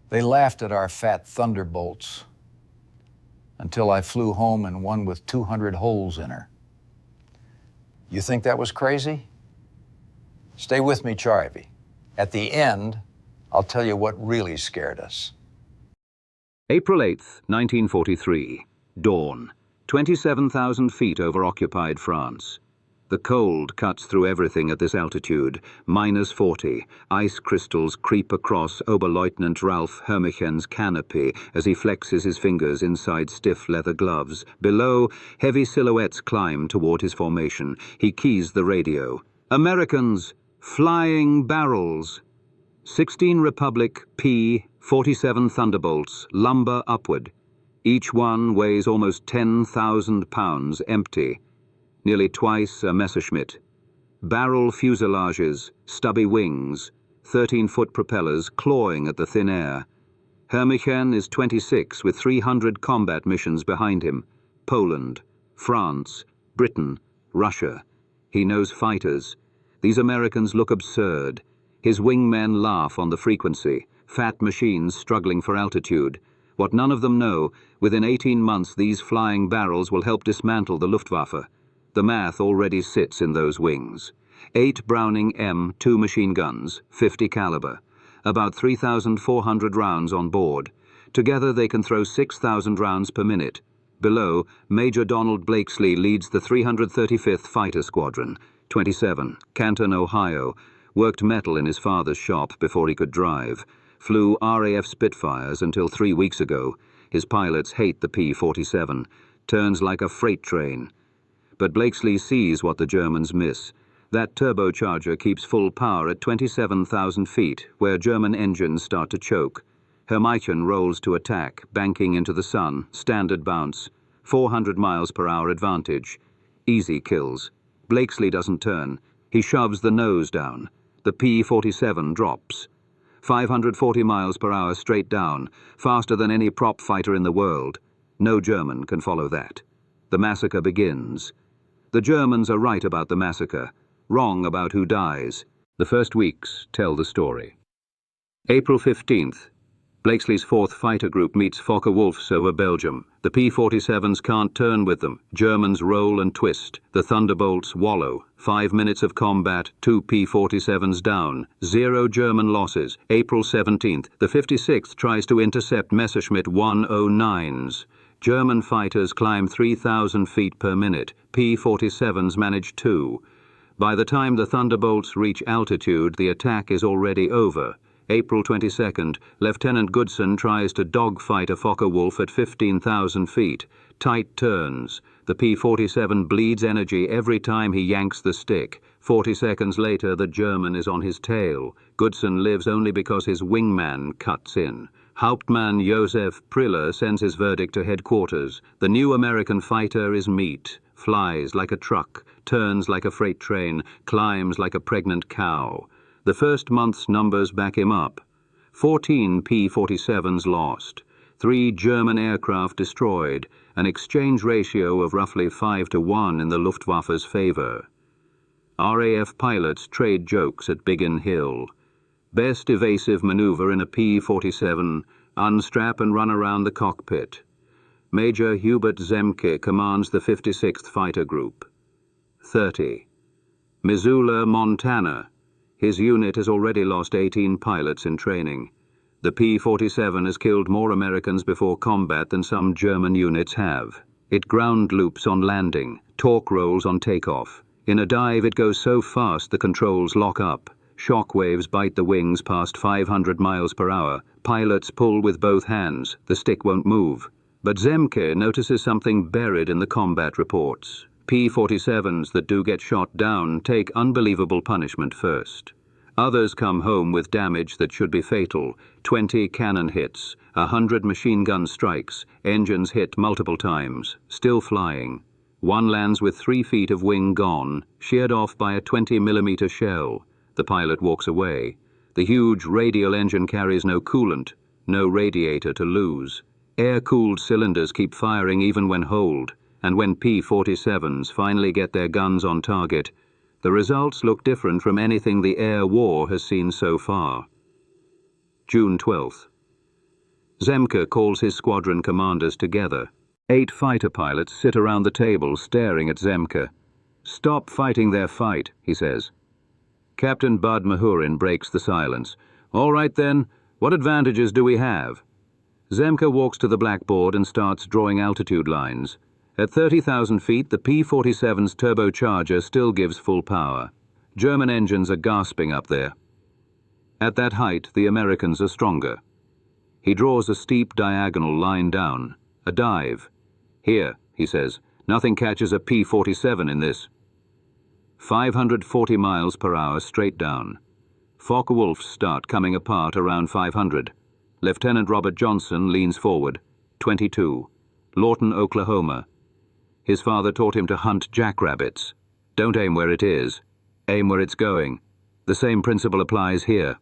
They laughed at our fat Thunderbolts until I flew home in one with 200 holes in her. You think that was crazy? Stay with me, Charivy. At the end, I'll tell you what really scared us. April 8th, 1943. Dawn. 27,000 feet over occupied France. The cold cuts through everything at this altitude. -40. Ice crystals creep across Oberleutnant Ralph Hermichen's canopy as he flexes his fingers inside stiff leather gloves. Below, heavy silhouettes climb toward his formation. He keys the radio. Americans! Flying barrels! 16 Republic P-47 Thunderbolts lumber upward. Each one weighs almost 10,000 pounds empty. Nearly twice a Messerschmitt. Barrel fuselages, stubby wings, 13-foot propellers clawing at the thin air. Hermichen is 26 with 300 combat missions behind him. Poland, France, Britain, Russia. He knows fighters. These Americans look absurd. His wingmen laugh on the frequency, fat machines struggling for altitude. What none of them know, within 18 months these flying barrels will help dismantle the Luftwaffe. The math already sits in those wings. 8 Browning M2 machine guns, 50 caliber. About 3,400 rounds on board. Together they can throw 6,000 rounds per minute. Below, Major Donald Blakesley leads the 335th Fighter Squadron, 27, Canton, Ohio. Worked metal in his father's shop before he could drive. Flew RAF Spitfires until 3 weeks ago. His pilots hate the P-47. Turns like a freight train. But Blakesley sees what the Germans miss. That turbocharger keeps full power at 27,000 feet, where German engines start to choke. Hermichen rolls to attack, banking into the sun, standard bounce. 400 miles per hour advantage. Easy kills. Blakesley doesn't turn. He shoves the nose down. The P-47 drops. 540 miles per hour straight down, faster than any prop fighter in the world. No German can follow that. The massacre begins. The Germans are right about the massacre, wrong about who dies. The first weeks tell the story. April 15th. Blakesley's 4th Fighter Group meets Focke-Wulf's over Belgium. The P-47s can't turn with them. Germans roll and twist. The Thunderbolts wallow. 5 minutes of combat, 2 P-47s down. 0 German losses. April 17th. The 56th tries to intercept Messerschmitt 109s. German fighters climb 3,000 feet per minute. P-47s manage 2. By the time the Thunderbolts reach altitude, the attack is already over. April 22nd, Lieutenant Goodson tries to dogfight a Focke-Wulf at 15,000 feet. Tight turns. The P-47 bleeds energy every time he yanks the stick. 40 seconds later, the German is on his tail. Goodson lives only because his wingman cuts in. Hauptmann Josef Priller sends his verdict to headquarters. The new American fighter is meat, flies like a truck, turns like a freight train, climbs like a pregnant cow. The first month's numbers back him up. 14 P-47s lost, 3 German aircraft destroyed, an exchange ratio of roughly 5-1 in the Luftwaffe's favor. RAF pilots trade jokes at Biggin Hill. Best evasive maneuver in a P-47, unstrap and run around the cockpit. Major Hubert Zemke commands the 56th Fighter Group. 30. Missoula, Montana. His unit has already lost 18 pilots in training. The P-47 has killed more Americans before combat than some German units have. It ground loops on landing, torque rolls on takeoff. In a dive it goes so fast the controls lock up. Shock waves bite the wings past 500 miles per hour. Pilots pull with both hands. The stick won't move. But Zemke notices something buried in the combat reports. P-47s that do get shot down take unbelievable punishment first. Others come home with damage that should be fatal. 20 cannon hits, 100 machine gun strikes, engines hit multiple times, still flying. One lands with 3 feet of wing gone, sheared off by a 20mm shell. The pilot walks away. The huge radial engine carries no coolant, no radiator to lose. Air-cooled cylinders keep firing even when holed, and when P-47s finally get their guns on target, the results look different from anything the air war has seen so far. June 12th. Zemke calls his squadron commanders together. 8 fighter pilots sit around the table staring at Zemke. "Stop fighting their fight," he says. Captain Bud Mahurin breaks the silence. "All right then, what advantages do we have?" Zemke walks to the blackboard and starts drawing altitude lines. At 30,000 feet, the P-47's turbocharger still gives full power. German engines are gasping up there. At that height, the Americans are stronger. He draws a steep diagonal line down, a dive. "Here," he says, "nothing catches a P-47 in this." 540 miles per hour straight down. Focke-Wulfs start coming apart around 500. Lieutenant Robert Johnson leans forward. 22. Lawton, Oklahoma. His father taught him to hunt jackrabbits. Don't aim where it is. Aim where it's going. The same principle applies here.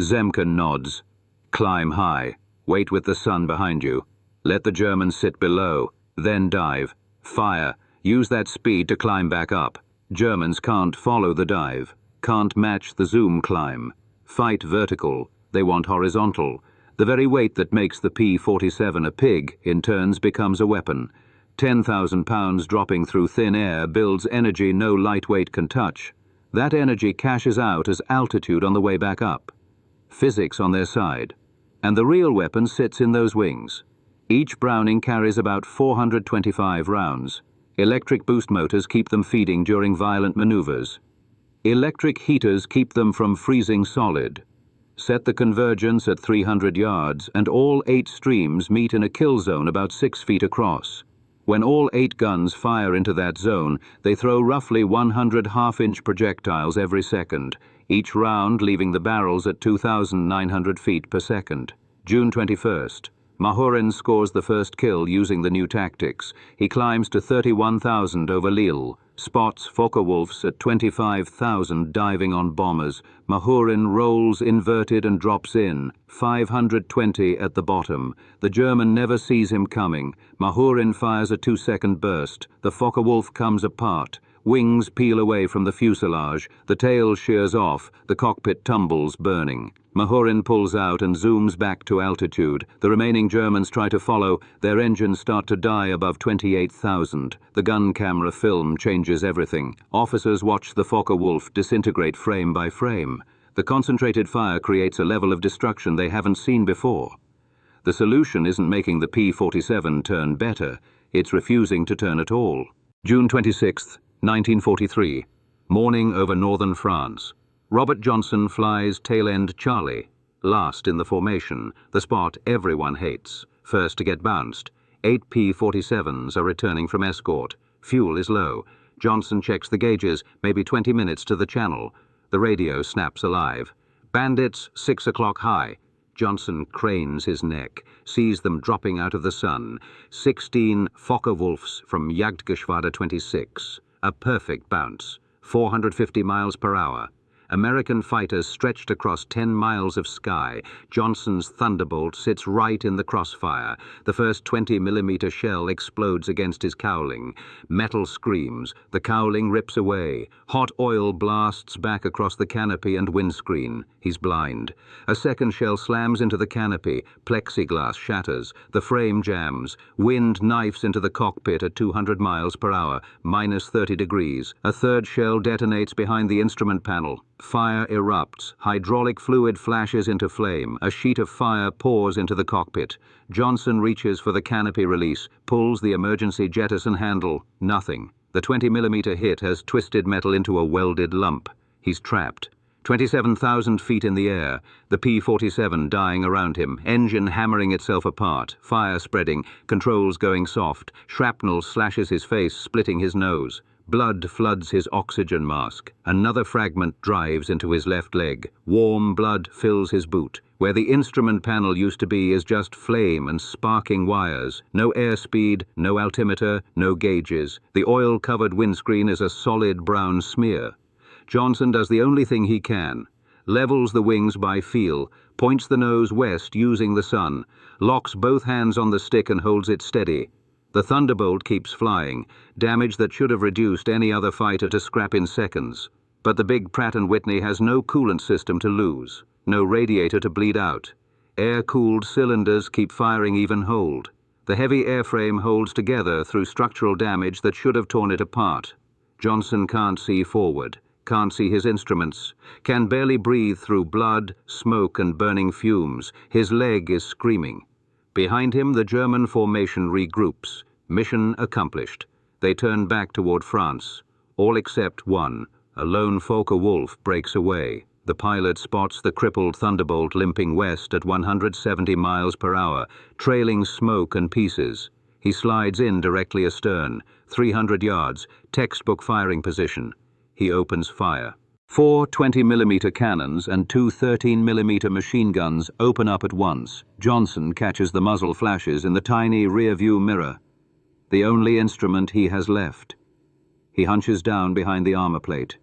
Zemke nods. Climb high. Wait with the sun behind you. Let the Germans sit below. Then dive. Fire. Use that speed to climb back up. Germans can't follow the dive. Can't match the zoom climb. Fight vertical. They want horizontal. The very weight that makes the P-47 a pig, in turns, becomes a weapon. 10,000 pounds dropping through thin air builds energy no lightweight can touch. That energy cashes out as altitude on the way back up. Physics on their side. And the real weapon sits in those wings. Each Browning carries about 425 rounds. Electric boost motors keep them feeding during violent maneuvers. Electric heaters keep them from freezing solid. Set the convergence at 300 yards, and all 8 streams meet in a kill zone about 6 feet across. When all 8 guns fire into that zone, they throw roughly 100 half-inch projectiles every second, each round leaving the barrels at 2,900 feet per second. June 21st. Mahurin scores the first kill using the new tactics. He climbs to 31,000 over Lille, spots Focke-Wulfs at 25,000 diving on bombers. Mahurin rolls inverted and drops in, 520 at the bottom. The German never sees him coming. Mahurin fires a 2-second burst. The Focke-Wulf comes apart. Wings peel away from the fuselage. The tail shears off. The cockpit tumbles, burning. Mahurin pulls out and zooms back to altitude. The remaining Germans try to follow. Their engines start to die above 28,000. The gun camera film changes everything. Officers watch the Focke-Wulf disintegrate frame by frame. The concentrated fire creates a level of destruction they haven't seen before. The solution isn't making the P-47 turn better. It's refusing to turn at all. June 26th, 1943. Morning over northern France. Robert Johnson flies tail-end Charlie, last in the formation, the spot everyone hates, first to get bounced. 8 P-47s are returning from escort. Fuel is low. Johnson checks the gauges, maybe 20 minutes to the channel. The radio snaps alive. Bandits, 6 o'clock high. Johnson cranes his neck, sees them dropping out of the sun. 16 Focke-Wulfs from Jagdgeschwader 26. A perfect bounce. 450 miles per hour. American fighters stretched across 10 miles of sky. Johnson's Thunderbolt sits right in the crossfire. The first 20mm shell explodes against his cowling. Metal screams. The cowling rips away. Hot oil blasts back across the canopy and windscreen. He's blind. A second shell slams into the canopy. Plexiglass shatters. The frame jams. Wind knifes into the cockpit at 200 miles per hour, minus 30 degrees. A third shell detonates behind the instrument panel. Fire erupts. Hydraulic fluid flashes into flame. A sheet of fire pours into the cockpit. Johnson reaches for the canopy release, pulls the emergency jettison handle. Nothing. The 20mm hit has twisted metal into a welded lump. He's trapped. 27,000 feet in the air. The P-47 dying around him. Engine hammering itself apart. Fire spreading. Controls going soft. Shrapnel slashes his face, splitting his nose. Blood floods his oxygen mask. Another fragment drives into his left leg. Warm blood fills his boot. Where the instrument panel used to be is just flame and sparking wires. No airspeed, no altimeter, no gauges. The oil-covered windscreen is a solid brown smear. Johnson does the only thing he can. Levels the wings by feel, points the nose west using the sun, locks both hands on the stick and holds it steady. The Thunderbolt keeps flying, damage that should have reduced any other fighter to scrap in seconds. But the big Pratt & Whitney has no coolant system to lose, no radiator to bleed out. Air-cooled cylinders keep firing even hold. The heavy airframe holds together through structural damage that should have torn it apart. Johnson can't see forward, can't see his instruments, can barely breathe through blood, smoke, and burning fumes. His leg is screaming. Behind him, the German formation regroups. Mission accomplished. They turn back toward France. All except one. A lone Focke-Wulf breaks away. The pilot spots the crippled Thunderbolt limping west at 170 miles per hour, trailing smoke and pieces. He slides in directly astern, 300 yards, textbook firing position. He opens fire. 4 20mm cannons and 2 13mm machine guns open up at once. Johnson catches the muzzle flashes in the tiny rear-view mirror, the only instrument he has left. He hunches down behind the armor plate.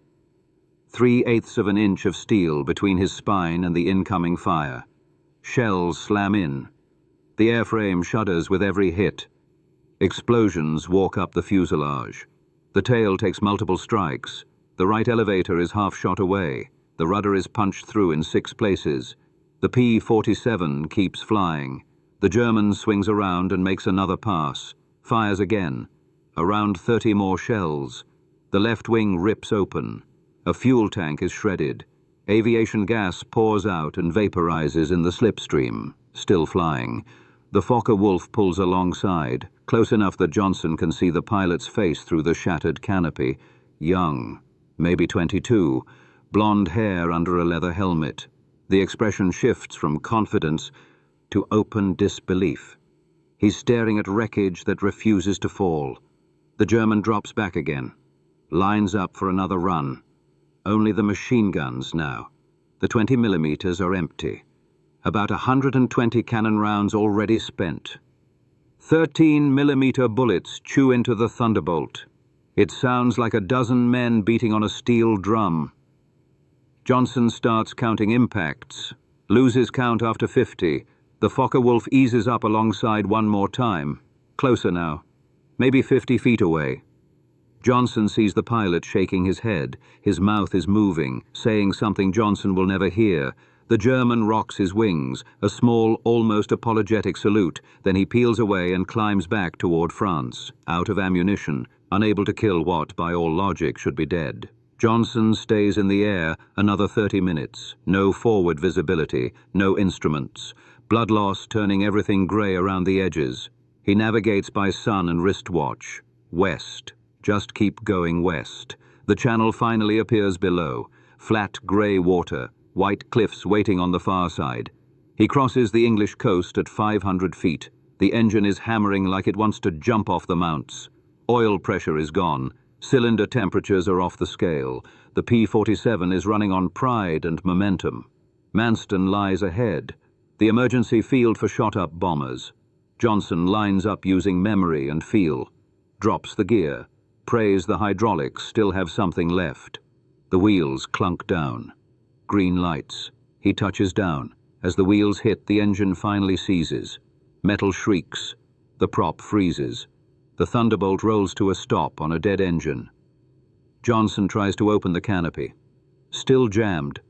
3/8 of an inch of steel between his spine and the incoming fire. Shells slam in. The airframe shudders with every hit. Explosions walk up the fuselage. The tail takes multiple strikes. The right elevator is half shot away. The rudder is punched through in 6 places. The P-47 keeps flying. The German swings around and makes another pass. Fires again. Around 30 more shells. The left wing rips open. A fuel tank is shredded. Aviation gas pours out and vaporizes in the slipstream, still flying. The Focke-Wulf pulls alongside, close enough that Johnson can see the pilot's face through the shattered canopy. Young, maybe 22, blonde hair under a leather helmet. The expression shifts from confidence to open disbelief. He's staring at wreckage that refuses to fall. The German drops back again, lines up for another run. Only the machine guns now. The 20mm are empty. About 120 cannon rounds already spent. 13mm bullets chew into the Thunderbolt. It sounds like a dozen men beating on a steel drum. Johnson starts counting impacts, loses count after 50. The Focke-Wulf eases up alongside one more time. Closer now, maybe 50 feet away. Johnson sees the pilot shaking his head. His mouth is moving, saying something Johnson will never hear. The German rocks his wings, a small, almost apologetic salute. Then he peels away and climbs back toward France, out of ammunition, unable to kill what, by all logic, should be dead. Johnson stays in the air another 30 minutes. No forward visibility, no instruments. Blood loss turning everything gray around the edges. He navigates by sun and wristwatch. West. Just keep going west. The channel finally appears below. Flat grey water, white cliffs waiting on the far side. He crosses the English coast at 500 feet. The engine is hammering like it wants to jump off the mounts. Oil pressure is gone. Cylinder temperatures are off the scale. The P-47 is running on pride and momentum. Manston lies ahead. The emergency field for shot-up bombers. Johnson lines up using memory and feel. Drops the gear. Prays the hydraulics still have something left. The wheels clunk down. Green lights. He touches down. As the wheels hit, the engine finally seizes. Metal shrieks. The prop freezes. The Thunderbolt rolls to a stop on a dead engine. Johnson tries to open the canopy. Still jammed.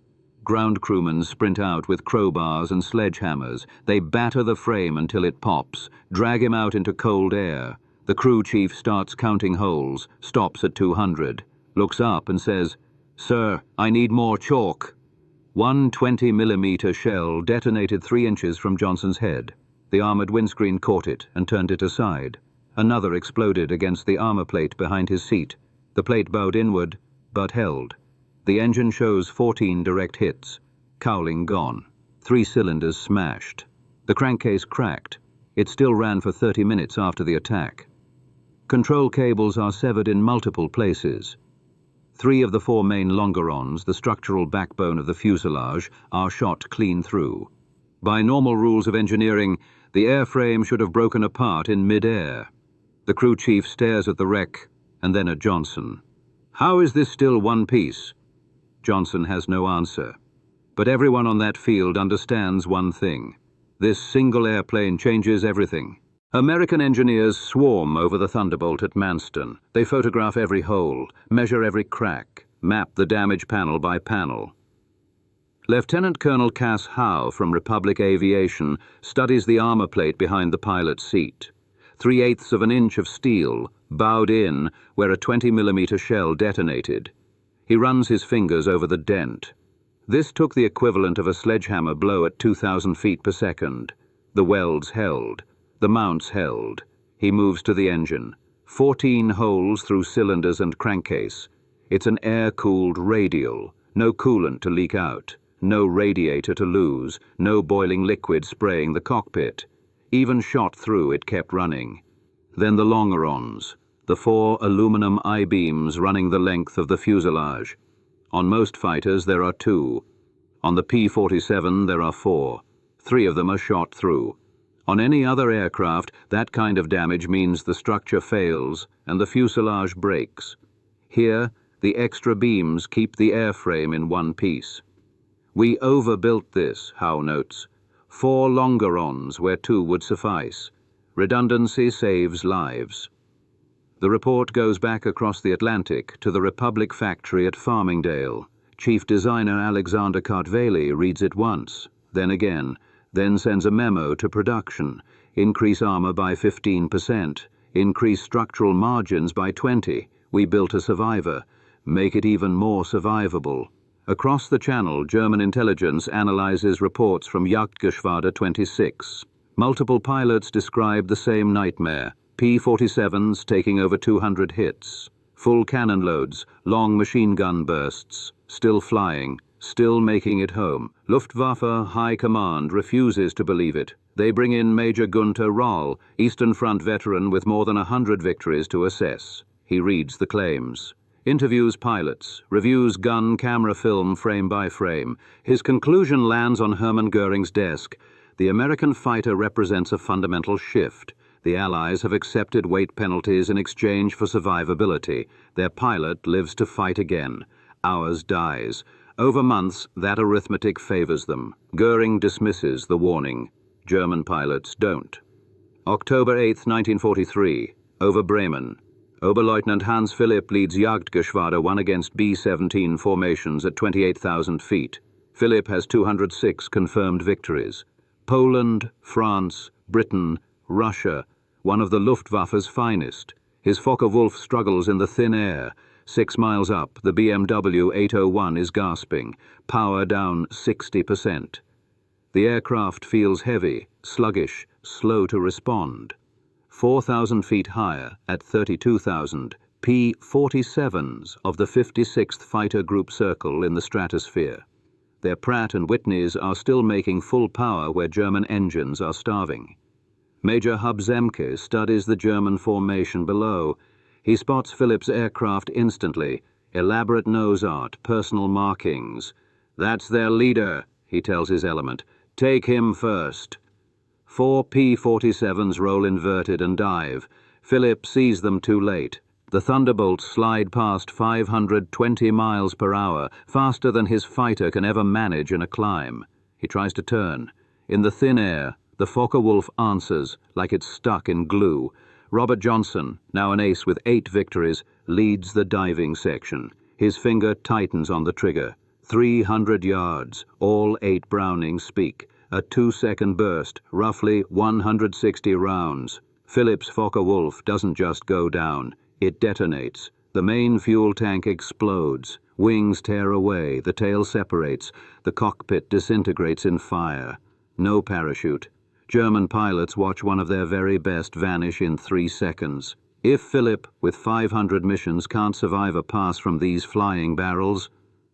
Ground crewmen sprint out with crowbars and sledgehammers. They batter the frame until it pops, drag him out into cold air. The crew chief starts counting holes, stops at 200, looks up and says, "Sir, I need more chalk." 1 20mm shell detonated 3 inches from Johnson's head. The armored windscreen caught it and turned it aside. Another exploded against the armor plate behind his seat. The plate bowed inward, but held. The engine shows 14 direct hits. Cowling gone. 3 cylinders smashed. The crankcase cracked. It still ran for 30 minutes after the attack. Control cables are severed in multiple places. 3 of the 4 main longerons, the structural backbone of the fuselage, are shot clean through. By normal rules of engineering, the airframe should have broken apart in mid-air. The crew chief stares at the wreck and then at Johnson. "How is this still one piece?" Johnson has no answer. But everyone on that field understands one thing. This single airplane changes everything. American engineers swarm over the Thunderbolt at Manston. They photograph every hole, measure every crack, map the damage panel by panel. Lieutenant Colonel Cass Howe from Republic Aviation studies the armor plate behind the pilot's seat. 3/8 of an inch of steel, bowed in where a 20mm shell detonated. He runs his fingers over the dent. This took the equivalent of a sledgehammer blow at 2,000 feet per second. The welds held. The mounts held. He moves to the engine. 14 holes through cylinders and crankcase. It's an air-cooled radial. No coolant to leak out. No radiator to lose. No boiling liquid spraying the cockpit. Even shot through, it kept running. Then the longerons. The 4 aluminum I-beams running the length of the fuselage. On most fighters there are 2. On the P-47 there are 4. 3 of them are shot through. On any other aircraft, that kind of damage means the structure fails and the fuselage breaks. Here, the extra beams keep the airframe in one piece. We overbuilt this, Howe notes. 4 longerons where 2 would suffice. Redundancy saves lives. The report goes back across the Atlantic to the Republic factory at Farmingdale. Chief designer Alexander Kartveli reads it once, then again, then sends a memo to production. Increase armor by 15%. Increase structural margins by 20%. We built a survivor. Make it even more survivable. Across the channel, German intelligence analyzes reports from Jagdgeschwader 26. Multiple pilots describe the same nightmare. P-47s taking over 200 hits. Full cannon loads, long machine gun bursts. Still flying, still making it home. Luftwaffe High Command refuses to believe it. They bring in Major Gunther Roll, Eastern Front veteran with more than 100 victories to assess. He reads the claims. Interviews pilots, reviews gun camera film frame by frame. His conclusion lands on Hermann Goering's desk. The American fighter represents a fundamental shift. The Allies have accepted weight penalties in exchange for survivability. Their pilot lives to fight again. Ours dies. Over months, that arithmetic favors them. Goering dismisses the warning. German pilots don't. October 8, 1943, over Bremen. Oberleutnant Hans Philipp leads Jagdgeschwader 1 against B-17 formations at 28,000 feet. Philipp has 206 confirmed victories. Poland, France, Britain, Russia, one of the Luftwaffe's finest. His Focke-Wulf struggles in the thin air. 6 miles up, the BMW 801 is gasping. Power down 60%. The aircraft feels heavy, sluggish, slow to respond. 4,000 feet higher, at 32,000, P-47s of the 56th Fighter Group circle in the stratosphere. Their Pratt and Whitneys are still making full power where German engines are starving. Major Hub Zemke studies the German formation below. He spots Philipp's aircraft instantly. Elaborate nose art, personal markings. "That's their leader," he tells his element. "Take him first." 4 P-47s roll inverted and dive. Philipp sees them too late. The Thunderbolts slide past 520 miles per hour, faster than his fighter can ever manage in a climb. He tries to turn. In the thin air, the Focke-Wulf answers like it's stuck in glue. Robert Johnson, now an ace with 8 victories, leads the diving section. His finger tightens on the trigger. 300 yards, all 8 Brownings speak. A 2-second burst, roughly 160 rounds. Philipp's Focke-Wulf doesn't just go down. It detonates. The main fuel tank explodes. Wings tear away, the tail separates. The cockpit disintegrates in fire. No parachute. German pilots watch one of their very best vanish in 3 seconds. If Philipp, with 500 missions, can't survive a pass from these flying barrels,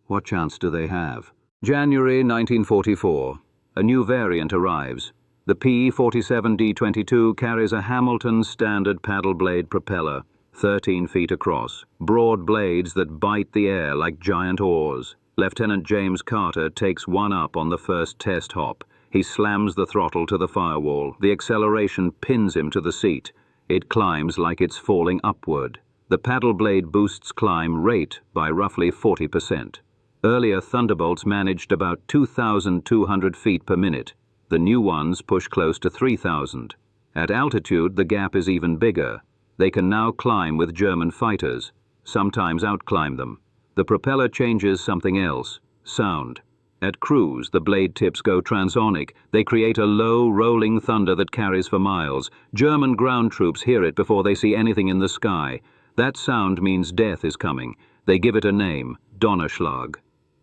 what chance do they have? January 1944. A new variant arrives. The P-47D-22 carries a Hamilton standard paddle blade propeller, 13 feet across, broad blades that bite the air like giant oars. Lieutenant James Carter takes one up on the first test hop. He slams the throttle to the firewall. The acceleration pins him to the seat. It climbs like it's falling upward. The paddle blade boosts climb rate by roughly 40%. Earlier Thunderbolts managed about 2,200 feet per minute. The new ones push close to 3,000. At altitude, the gap is even bigger. They can now climb with German fighters, sometimes outclimb them. The propeller changes something else, sound. At cruise, the blade tips go transonic. They create a low, rolling thunder that carries for miles. German ground troops hear it before they see anything in the sky. That sound means death is coming. They give it a name, Donnerschlag,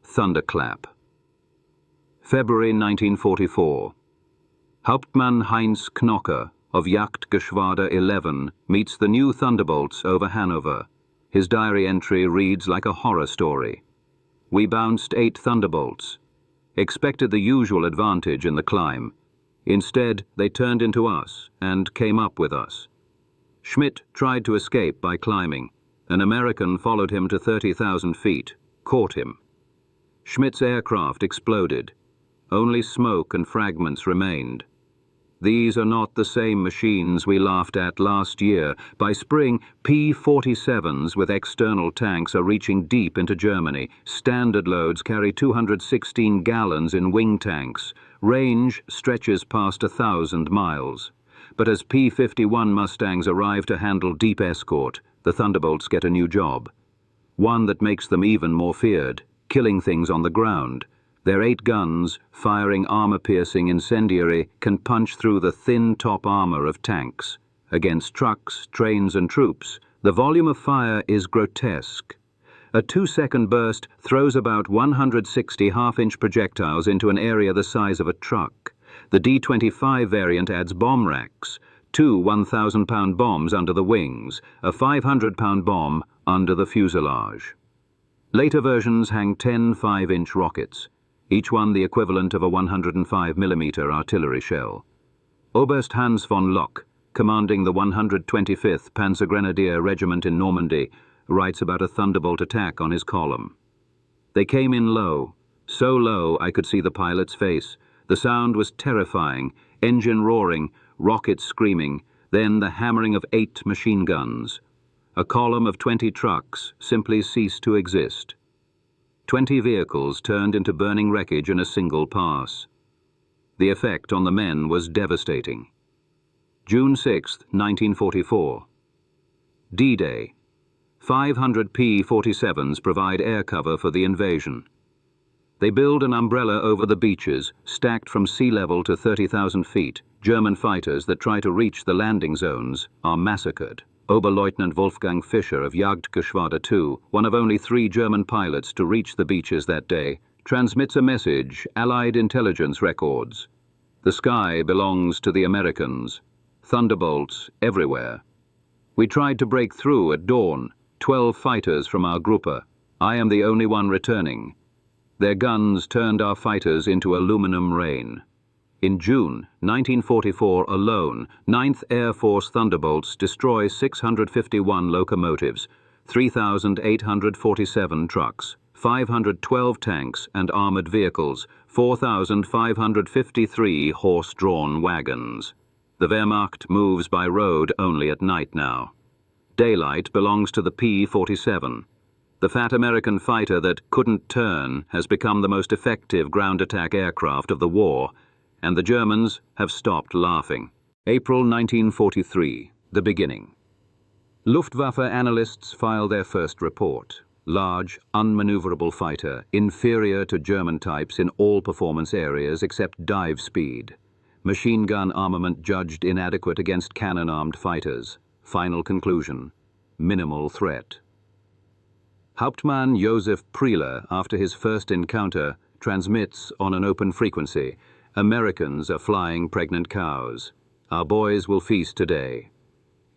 thunderclap. February 1944. Hauptmann Heinz Knocker of Jagdgeschwader 11 meets the new Thunderbolts over Hanover. His diary entry reads like a horror story. We bounced 8 Thunderbolts. Expected the usual advantage in the climb. Instead, they turned into us and came up with us. Schmidt tried to escape by climbing. An American followed him to 30,000 feet, caught him. Schmidt's aircraft exploded. Only smoke and fragments remained. These are not the same machines we laughed at last year. By spring, P-47s with external tanks are reaching deep into Germany. Standard loads carry 216 gallons in wing tanks. Range stretches past 1,000 miles. But as P-51 Mustangs arrive to handle deep escort, the Thunderbolts get a new job. One that makes them even more feared, killing things on the ground. Their 8 guns, firing armor-piercing incendiary, can punch through the thin top armor of tanks. Against trucks, trains and troops, the volume of fire is grotesque. A 2-second burst throws about 160 half-inch projectiles into an area the size of a truck. The D-25 variant adds bomb racks, 2 1,000-pound bombs under the wings, a 500-pound bomb under the fuselage. Later versions hang 10 5-inch rockets, each one the equivalent of a 105mm artillery shell. Oberst Hans von Lok, commanding the 125th Panzergrenadier Regiment in Normandy, writes about a Thunderbolt attack on his column. They came in low, so low I could see the pilot's face. The sound was terrifying, engine roaring, rockets screaming, then the hammering of 8 machine guns. A column of 20 trucks simply ceased to exist. 20 vehicles turned into burning wreckage in a single pass. The effect on the men was devastating. June 6, 1944. D-Day. 500 P-47s provide air cover for the invasion. They build an umbrella over the beaches, stacked from sea level to 30,000 feet. German fighters that try to reach the landing zones are massacred. Oberleutnant Wolfgang Fischer of Jagdgeschwader 2, one of only 3 German pilots to reach the beaches that day, transmits a message Allied intelligence records. The sky belongs to the Americans. Thunderbolts everywhere. We tried to break through at dawn. 12 fighters from our Gruppe. I am the only one returning. Their guns turned our fighters into aluminum rain. In June 1944 alone, 9th Air Force Thunderbolts destroy 651 locomotives, 3,847 trucks, 512 tanks and armored vehicles, 4,553 horse-drawn wagons. The Wehrmacht moves by road only at night now. Daylight belongs to the P-47. The fat American fighter that couldn't turn has become the most effective ground attack aircraft of the war, and the Germans have stopped laughing. April 1943, the beginning. Luftwaffe analysts file their first report. Large, unmaneuverable fighter, inferior to German types in all performance areas except dive speed. Machine gun armament judged inadequate against cannon-armed fighters. Final conclusion: minimal threat. Hauptmann Josef Prieler, after his first encounter, transmits on an open frequency: Americans are flying pregnant cows. Our boys will feast today.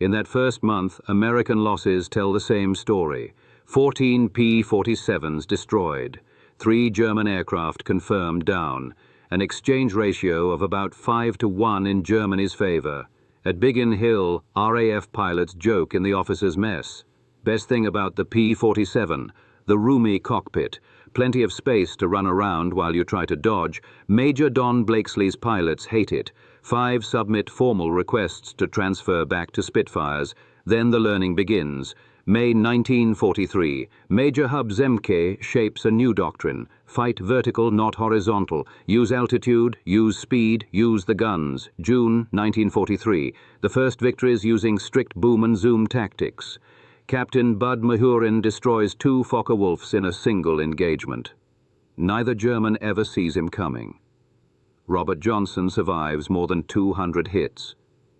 In that first month, American losses tell the same story. 14 P-47s destroyed, 3 German aircraft confirmed down, an exchange ratio of about 5-1 in Germany's favor. At Biggin Hill, RAF pilots joke in the officers' mess. Best thing about the P-47, the roomy cockpit, plenty of space to run around while you try to dodge. Major Don Blakesley's pilots hate it. 5 submit formal requests to transfer back to Spitfires. Then the learning begins. May 1943, Major Hub Zemke shapes a new doctrine. Fight vertical, not horizontal. Use altitude, use speed, use the guns. June 1943, the first victories using strict boom and zoom tactics. Captain Bud Mahurin destroys 2 Focke-Wulfs in a single engagement. Neither German ever sees him coming. Robert Johnson survives more than 200 hits.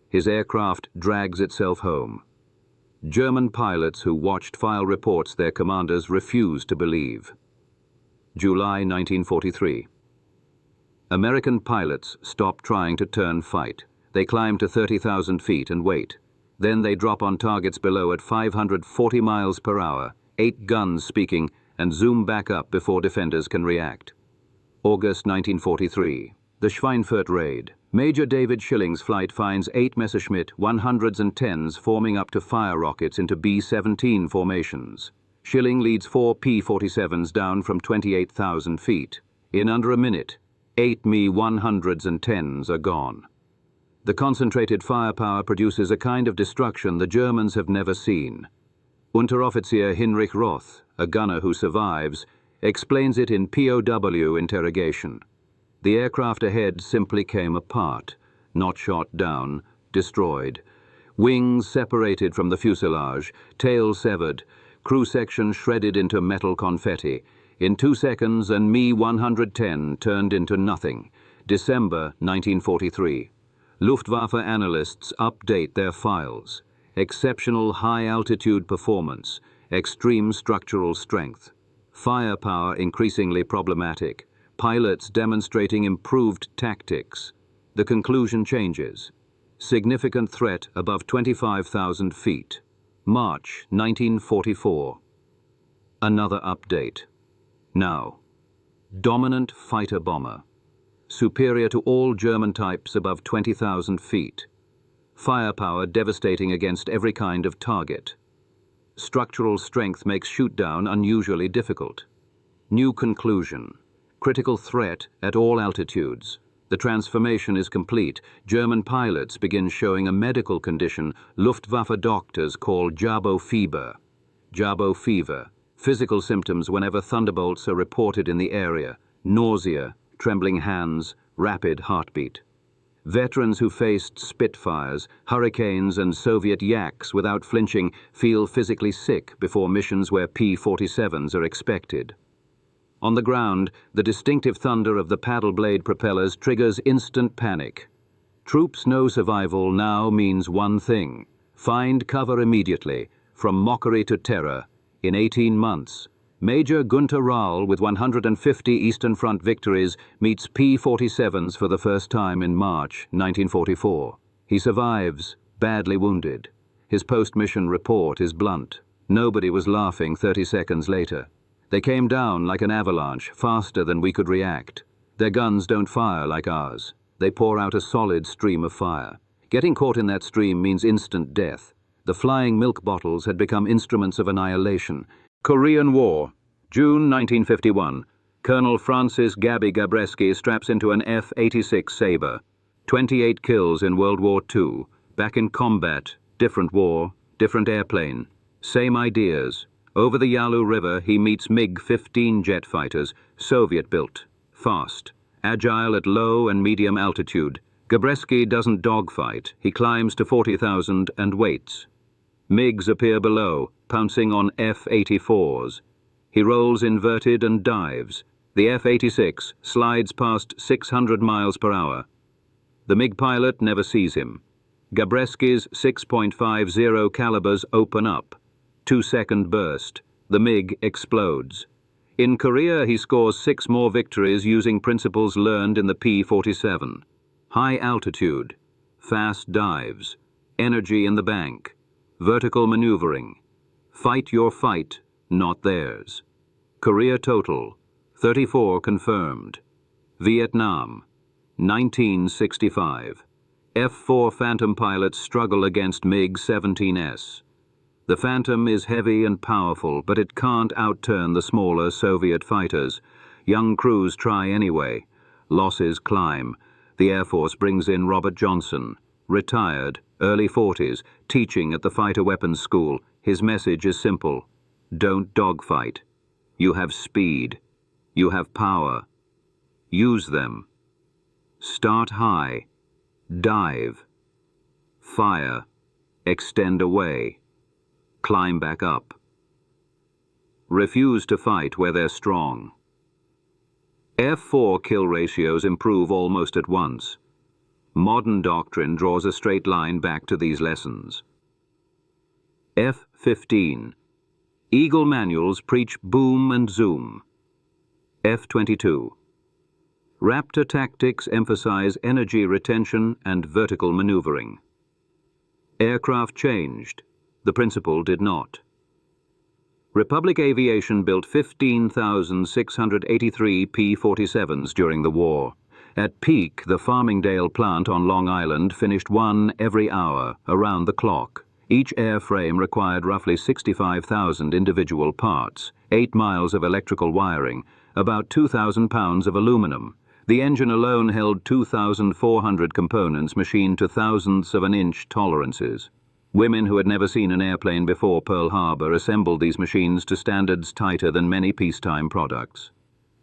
His aircraft drags itself home. German pilots who watched file reports their commanders refuse to believe. July 1943. American pilots stop trying to turn fight. They climb to 30,000 feet and wait. Then they drop on targets below at 540 miles per hour, 8 guns speaking, and zoom back up before defenders can react. August 1943. The Schweinfurt raid. Major David Schilling's flight finds 8 Messerschmitt 100s and 10s forming up to fire rockets into B-17 formations. Schilling leads 4 P-47s down from 28,000 feet. In under a minute, 8 Me 100s and 10s are gone. The concentrated firepower produces a kind of destruction the Germans have never seen. Unteroffizier Hinrich Roth, a gunner who survives, explains it in POW interrogation. The aircraft ahead simply came apart, not shot down, destroyed. Wings separated from the fuselage, tail severed, crew section shredded into metal confetti. In 2 seconds, and Me 110 turned into nothing. December 1943. Luftwaffe analysts update their files. Exceptional high-altitude performance, extreme structural strength. Firepower increasingly problematic. Pilots demonstrating improved tactics. The conclusion changes. Significant threat above 25,000 feet. March 1944. Another update. Now, dominant fighter bomber. Superior to all German types above 20,000 feet. Firepower devastating against every kind of target. Structural strength makes shoot-down unusually difficult. New conclusion. Critical threat at all altitudes. The transformation is complete. German pilots begin showing a medical condition Luftwaffe doctors call Jabo Fever. Jabo Fever. Physical symptoms whenever Thunderbolts are reported in the area. Nausea, trembling hands, rapid heartbeat. Veterans who faced Spitfires, Hurricanes and Soviet Yaks without flinching feel physically sick before missions where P-47s are expected. On the ground, the distinctive thunder of the paddle blade propellers triggers instant panic. Troops know survival now means one thing: find cover immediately, from Mockery to terror. In 18 months, Major Gunther Rahl, with 150 Eastern Front victories, meets P-47s for the first time in March 1944. He survives, badly wounded. His post-mission report is blunt. Nobody was laughing 30 seconds later. They came down like an avalanche, faster than we could react. Their guns don't fire like ours. They pour out a solid stream of fire. Getting caught in that stream means instant death. The flying milk bottles had become instruments of annihilation. Korean War, June 1951. Colonel Francis Gabby Gabreski straps into an F-86 Sabre. 28 kills in World War II. Back in combat, different war, different airplane. Same ideas. Over the Yalu River, he meets MiG-15 jet fighters, Soviet-built, fast, agile at low and medium altitude. Gabreski doesn't dogfight. He climbs to 40,000 and waits. MiGs appear below, pouncing on F-84s. He rolls inverted and dives. The F-86 slides past 600 miles per hour. The MiG pilot never sees him. Gabreski's 6.50 calibers open up. 2-second burst. The MiG explodes. In Korea, he scores 6 more victories using principles learned in the P-47. High altitude, fast dives, energy in the bank, vertical maneuvering. Fight your fight, not theirs. Korea total, 34 confirmed. Vietnam, 1965. F-4 Phantom pilots struggle against MiG-17S. The Phantom is heavy and powerful, but it can't outturn the smaller Soviet fighters. Young crews try anyway. Losses climb. The Air Force brings in Robert Johnson, retired, early 40s, teaching at the Fighter Weapons School. His message is simple: don't dogfight. You have speed. You have power. Use them. Start high. Dive. Fire. Extend away. Climb back up. Refuse to fight where they're strong. F-4 kill ratios improve almost at once. Modern doctrine draws a straight line back to these lessons. F-15. Eagle manuals preach boom and zoom. F-22. Raptor tactics emphasize energy retention and vertical maneuvering. Aircraft changed. The principle did not. Republic Aviation built 15,683 P-47s during the war. At peak, the Farmingdale plant on Long Island finished one every hour, around the clock. Each airframe required roughly 65,000 individual parts, 8 miles of electrical wiring, about 2,000 pounds of aluminum. The engine alone held 2,400 components machined to thousandths of an inch tolerances. Women who had never seen an airplane before Pearl Harbor assembled these machines to standards tighter than many peacetime products.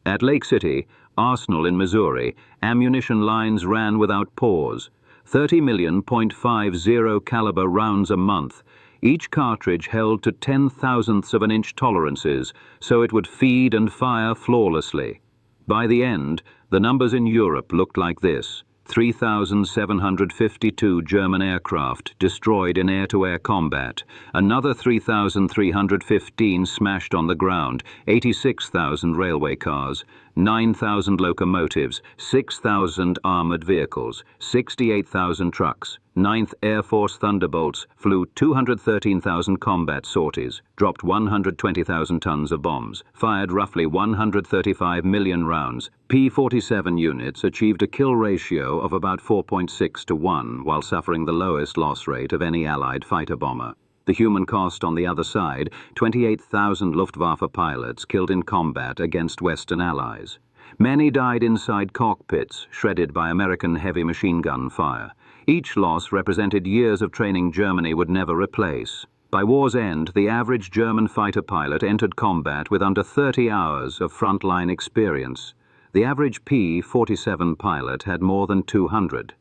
At Lake City, Arsenal in Missouri, ammunition lines ran without pause. 30 million .50 caliber rounds a month. Each cartridge held to 10,000ths of an inch tolerances, so it would feed and fire flawlessly. By the end, the numbers in Europe looked like this: 3,752 German aircraft destroyed in air-to-air combat, another 3,315 smashed on the ground, 86,000 railway cars, 9,000 locomotives, 6,000 armored vehicles, 68,000 trucks. 9th Air Force Thunderbolts flew 213,000 combat sorties, dropped 120,000 tons of bombs, fired roughly 135 million rounds. P-47 units achieved a kill ratio of about 4.6 to 1 while suffering the lowest loss rate of any Allied fighter bomber. The human cost on the other side, 28,000 Luftwaffe pilots killed in combat against Western allies. Many died inside cockpits, shredded by American heavy machine gun fire. Each loss represented years of training Germany would never replace. By war's end, the average German fighter pilot entered combat with under 30 hours of frontline experience. The average P-47 pilot had more than 200.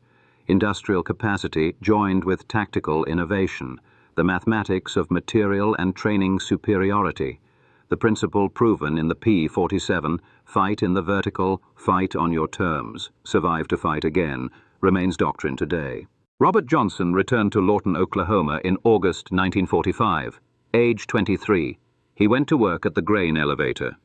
Industrial capacity joined with tactical innovation, the mathematics of material and training superiority. The principle proven in the P-47, fight in the vertical, fight on your terms, survive to fight again, remains doctrine today. Robert Johnson returned to Lawton, Oklahoma in August 1945. Age 23. He went to work at the grain elevator.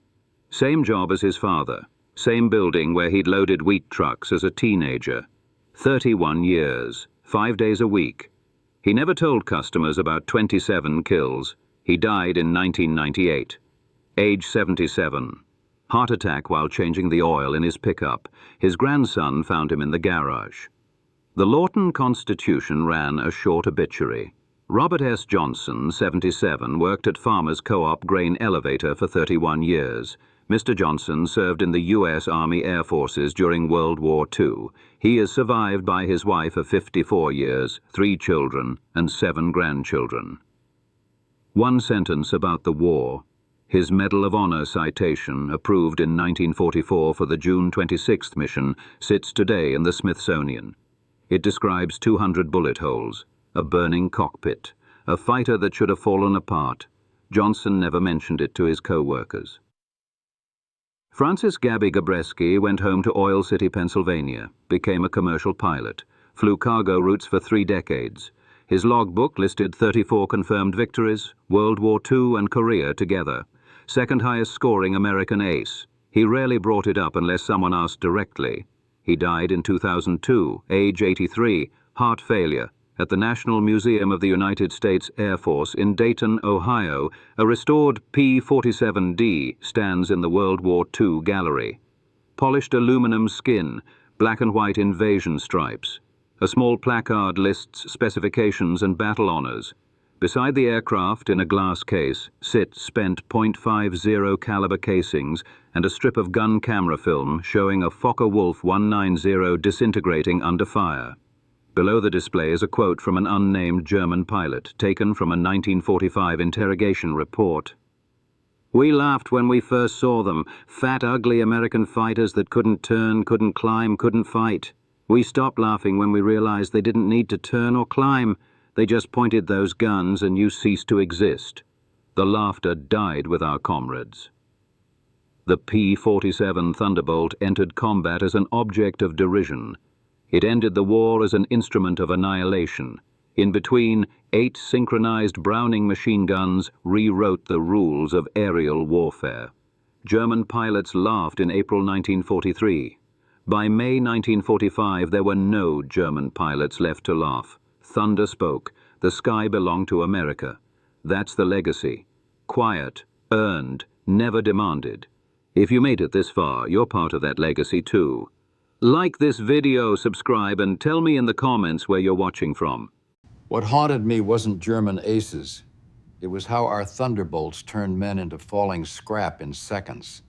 Same job as his father. Same building where he'd loaded wheat trucks as a teenager. 31 years. 5 days a week. He never told customers about 27 kills. He died in 1998. Age 77. Heart attack while changing the oil in his pickup. His grandson found him in the garage. The Lawton Constitution ran a short obituary. Robert S. Johnson, 77, worked at Farmers Co-op Grain Elevator for 31 years. Mr. Johnson served in the U.S. Army Air Forces during World War II. He is survived by his wife of 54 years, 3 children, and 7 grandchildren. One sentence about the war. His Medal of Honor citation, approved in 1944 for the June 26th mission, sits today in the Smithsonian. It describes 200 bullet holes, a burning cockpit, a fighter that should have fallen apart. Johnson never mentioned it to his co-workers. Francis Gabby Gabreski went home to Oil City, Pennsylvania, became a commercial pilot, flew cargo routes for 3 decades. His logbook listed 34 confirmed victories, World War II and Korea together. Second highest scoring American ace. He rarely brought it up unless someone asked directly. He died in 2002, age 83, heart failure. At the National Museum of the United States Air Force in Dayton, Ohio, a restored P-47D stands in the World War II gallery. Polished aluminum skin, black and white invasion stripes. A small placard lists specifications and battle honors. Beside the aircraft, in a glass case, sit spent .50 caliber casings and a strip of gun camera film showing a Focke-Wulf 190 disintegrating under fire. Below the display is a quote from an unnamed German pilot, taken from a 1945 interrogation report. "We laughed when we first saw them, fat, ugly American fighters that couldn't turn, couldn't climb, couldn't fight. We stopped laughing when we realized they didn't need to turn or climb. They just pointed those guns and you ceased to exist." The laughter died with our comrades. The P-47 Thunderbolt entered combat as an object of derision. It ended the war as an instrument of annihilation. In between, 8 synchronized Browning machine guns rewrote the rules of aerial warfare. German pilots laughed in April 1943. By May 1945, there were no German pilots left to laugh. Thunder spoke. The sky belonged to America. That's the legacy. Quiet, earned, never demanded. If you made it this far, you're part of that legacy too. Like this video, subscribe, and tell me in the comments where you're watching from. What haunted me wasn't German aces. It was how our Thunderbolts turned men into falling scrap in seconds.